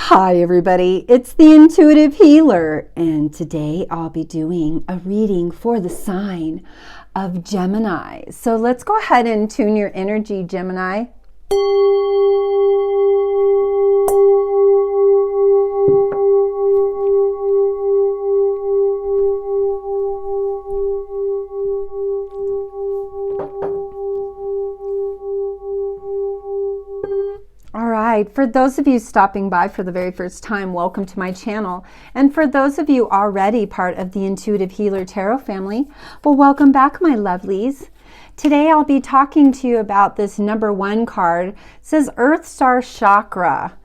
Hi everybody, it's the Intuitive Healer, and today I'll be doing a reading for the sign of Gemini. So let's go ahead and tune your energy, Gemini. For those of you stopping by for the very first time, welcome to my channel. And for those of you already part of the Intuitive Healer Tarot family, well, welcome back, my lovelies. Today I'll be talking to you about this number 1 card. It says Earth Star Chakra.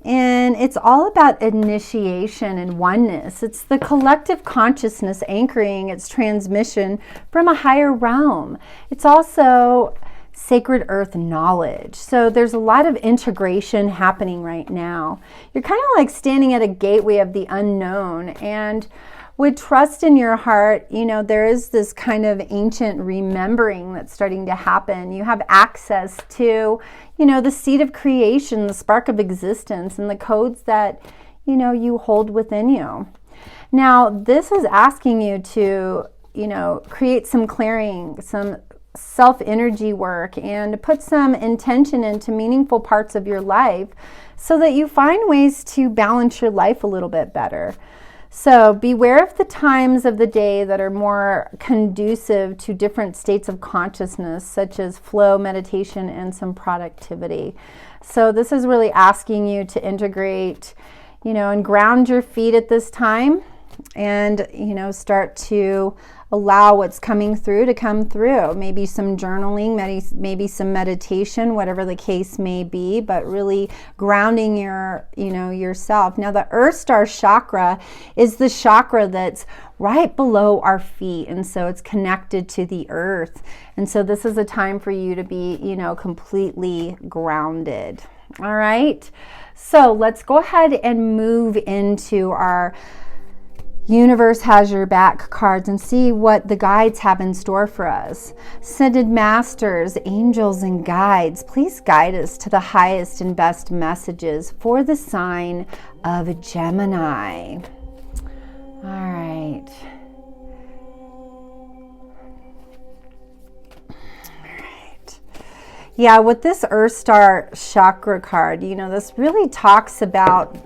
And it's all about initiation and oneness. It's the collective consciousness anchoring its transmission from a higher realm. It's also sacred earth knowledge. So there's a lot of integration happening right now. You're kind of like standing at a gateway of the unknown, and with trust in your heart, you know, there is this kind of ancient remembering that's starting to happen. You have access to, you know, the seed of creation, the spark of existence, and the codes that, you know, you hold within you. Now, this is asking you to, you know, create some clearing, some self-energy work, and put some intention into meaningful parts of your life so that you find ways to balance your life a little bit better. So beware of the times of the day that are more conducive to different states of consciousness, such as flow, meditation, and some productivity. So this is really asking you to integrate, you know, and ground your feet at this time, and, you know, start to allow what's coming through to come through. Maybe some journaling, maybe some meditation, whatever the case may be, but really grounding your, you know, yourself. Now, the Earth Star Chakra is the chakra that's right below our feet, and so it's connected to the earth. And so this is a time for you to be, you know, completely grounded. All right. So let's go ahead and move into our Universe Has Your Back cards and see what the guides have in store for us. Ascended Masters, angels, and guides, please guide us to the highest and best messages for the sign of Gemini. All right. Yeah, with this Earth Star Chakra card, you know, this really talks about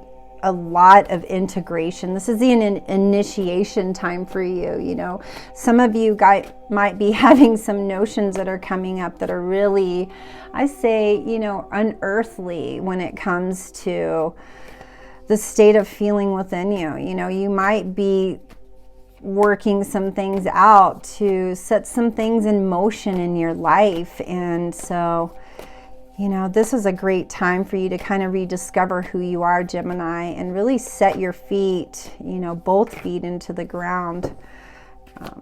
a lot of integration. This is an initiation time for you. You know, some of you guys might be having some notions that are coming up that are really, I say, you know, unearthly when it comes to the state of feeling within you. You know, you might be working some things out to set some things in motion in your life. And so, you know, this is a great time for you to kind of rediscover who you are, Gemini, and really set your feet, you know, both feet into the ground.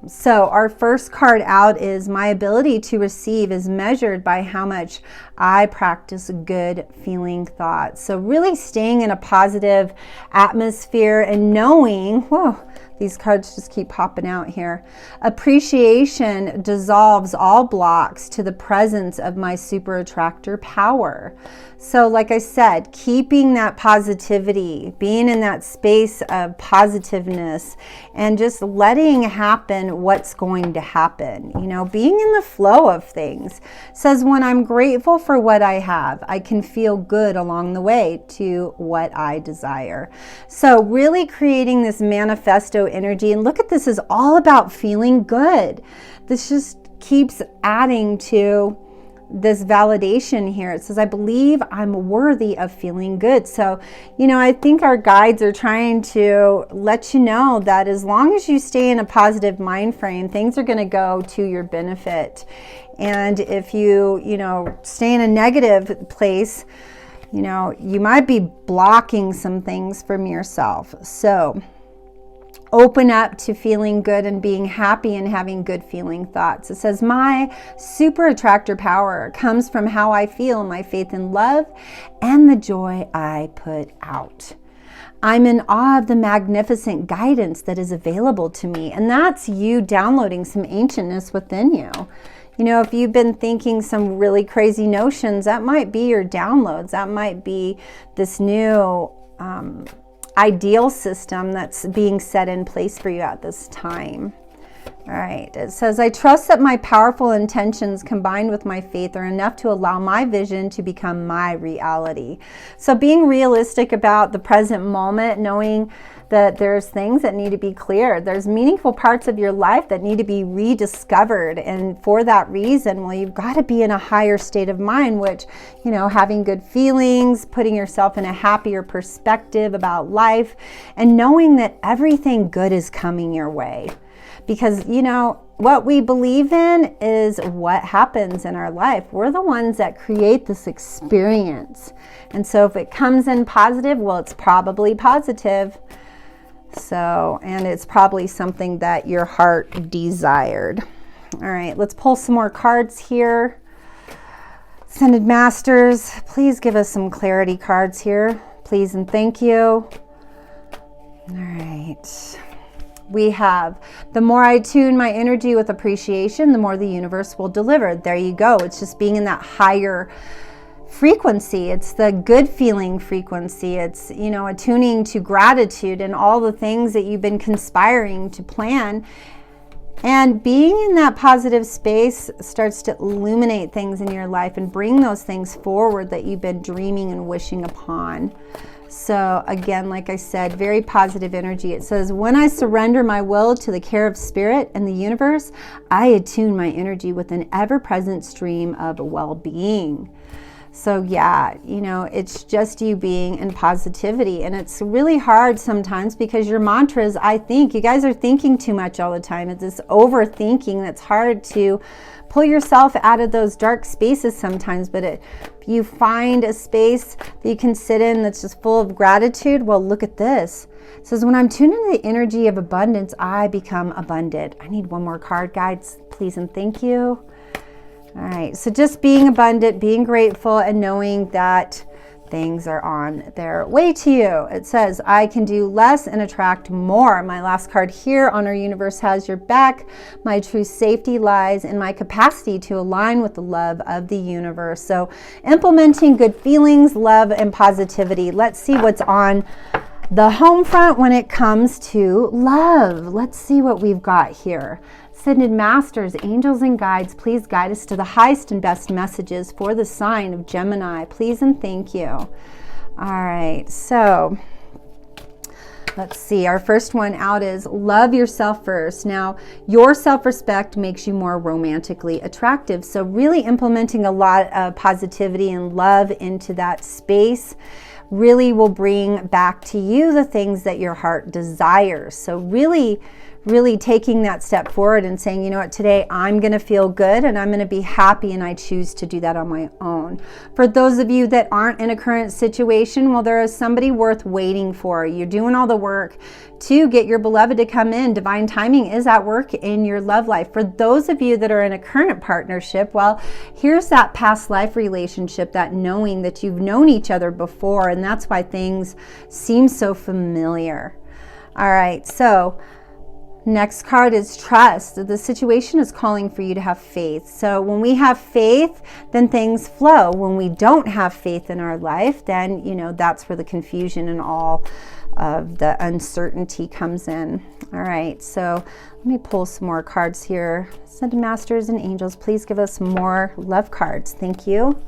So our first card out is my ability to receive is measured by how much I practice good feeling thoughts. So really staying in a positive atmosphere and knowing, whoa, these cards just keep popping out here. Appreciation dissolves all blocks to the presence of my super attractor power. So like I said, keeping that positivity, being in that space of positiveness, and just letting happen what's going to happen. You know, being in the flow of things. Says when I'm grateful for what I have, I can feel good along the way to what I desire. So really creating this manifesto energy, and look at this, is all about feeling good. This just keeps adding to this validation here. It says, I believe I'm worthy of feeling good. So, you know, I think our guides are trying to let you know that as long as you stay in a positive mind frame, things are going to go to your benefit. And if you know, stay in a negative place, you know, you might be blocking some things from yourself. So open up to feeling good and being happy and having good feeling thoughts. It says, my super attractor power comes from how I feel, my faith in love, and the joy I put out. I'm in awe of the magnificent guidance that is available to me. And that's you downloading some ancientness within you. You know, if you've been thinking some really crazy notions, that might be your downloads. That might be this new ideal system that's being set in place for you at this time. All right, it says, I trust that my powerful intentions combined with my faith are enough to allow my vision to become my reality. So being realistic about the present moment, knowing that there's things that need to be cleared. There's meaningful parts of your life that need to be rediscovered. And for that reason, well, you've got to be in a higher state of mind, which, you know, having good feelings, putting yourself in a happier perspective about life, and knowing that everything good is coming your way. Because, you know, what we believe in is what happens in our life. We're the ones that create this experience. And so if it comes in positive, well, it's probably positive. So, and it's probably something that your heart desired. All right, let's pull some more cards here. Ascended Masters, please give us some clarity cards here. Please and thank you. All right. We have, the more I tune my energy with appreciation, the more the universe will deliver. There you go. It's just being in that higher frequency. It's the good feeling frequency. It's, you know, attuning to gratitude and all the things that you've been conspiring to plan. And being in that positive space starts to illuminate things in your life and bring those things forward that you've been dreaming and wishing upon. So again, like I said, very positive energy. It says, when I surrender my will to the care of spirit and the universe, I attune my energy with an ever-present stream of well-being. So yeah, you know, it's just you being in positivity. And it's really hard sometimes because your mantras, I think, you guys are thinking too much all the time. It's this overthinking that's hard to pull yourself out of those dark spaces sometimes. But if you find a space that you can sit in that's just full of gratitude, well, look at this. It says, when I'm tuned into the energy of abundance, I become abundant. I need one more card, guys, please and thank you. All right, so just being abundant, being grateful, and knowing that things are on their way to you. It says, I can do less and attract more. My last card here, Honor Universe has your back. My true safety lies in my capacity to align with the love of the universe. So implementing good feelings, love, and positivity. Let's see what's on the home front when it comes to love. Let's see what we've got here. Ascended Masters, angels and guides, please guide us to the highest and best messages for the sign of Gemini. Please and thank you. All right, so let's see. Our first one out is love yourself first. Now, your self-respect makes you more romantically attractive. So really implementing a lot of positivity and love into that space really will bring back to you the things that your heart desires. So really taking that step forward and saying, you know what, today I'm going to feel good and I'm going to be happy, and I choose to do that on my own. For those of you that aren't in a current situation, well, there is somebody worth waiting for. You're doing all the work to get your beloved to come in. Divine timing is at work in your love life. For those of you that are in a current partnership, well, here's that past life relationship, that knowing that you've known each other before, and that's why things seem so familiar. All right, so next card is trust. The situation is calling for you to have faith. So when we have faith, then things flow. When we don't have faith in our life, then, you know, that's where the confusion and all of the uncertainty comes in. All right, so let me pull some more cards here. Ascended Masters and angels, please give us more love cards. Thank you.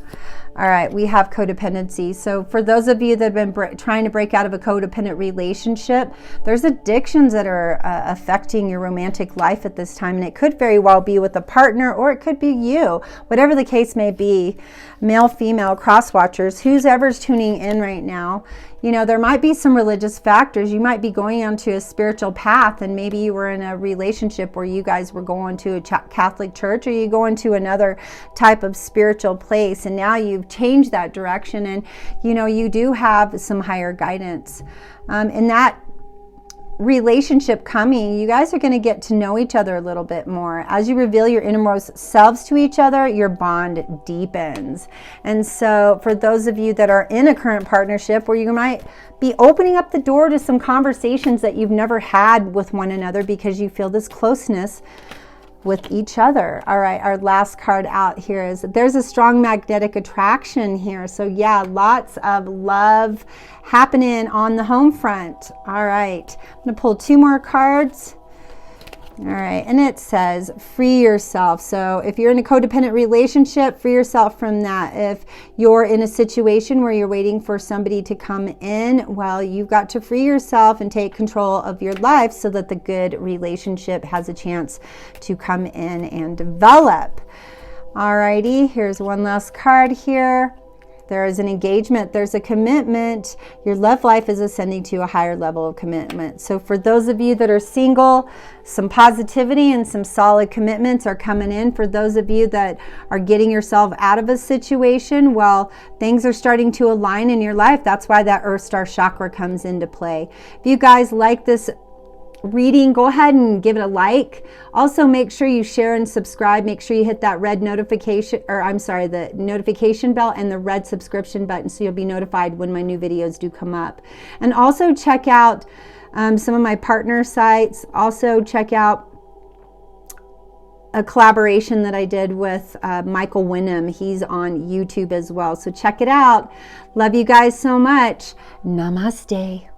All right, we have codependency. So for those of you that have been trying to break out of a codependent relationship, there's addictions that are affecting your romantic life at this time. And it could very well be with a partner, or it could be you. Whatever the case may be, male, female, cross watchers, who's ever's tuning in right now, you know, there might be some religious factors. You might be going onto a spiritual path, and maybe you were in a relationship where you guys were going to a Catholic church, or you go into another type of spiritual place, and now you've changed that direction, and you know, you do have some higher guidance. In that relationship coming, you guys are going to get to know each other a little bit more. As you reveal your innermost selves to each other, your bond deepens. And so for those of you that are in a current partnership where you might be opening up the door to some conversations that you've never had with one another because you feel this closeness, with each other. All right, our last card out here is there's a strong magnetic attraction here. So yeah, lots of love happening on the home front. All right, I'm gonna pull 2 more cards. All right, and it says free yourself. So if you're in a codependent relationship, free yourself from that. If you're in a situation where you're waiting for somebody to come in, well, you've got to free yourself and take control of your life so that the good relationship has a chance to come in and develop. All righty, here's one last card here. There is an engagement. There's a commitment. Your love life is ascending to a higher level of commitment. So for those of you that are single, some positivity and some solid commitments are coming in. For those of you that are getting yourself out of a situation, well, things are starting to align in your life. That's why that Earth Star chakra comes into play. If you guys like this reading, go ahead and give it a like. Also, make sure you share and subscribe. Make sure you hit that red notification, or I'm sorry, the notification bell and the red subscription button so you'll be notified when my new videos do come up. And also check out some of my partner sites. Also check out a collaboration that I did with Michael Winham. He's on YouTube as well. So check it out. Love you guys so much. Namaste.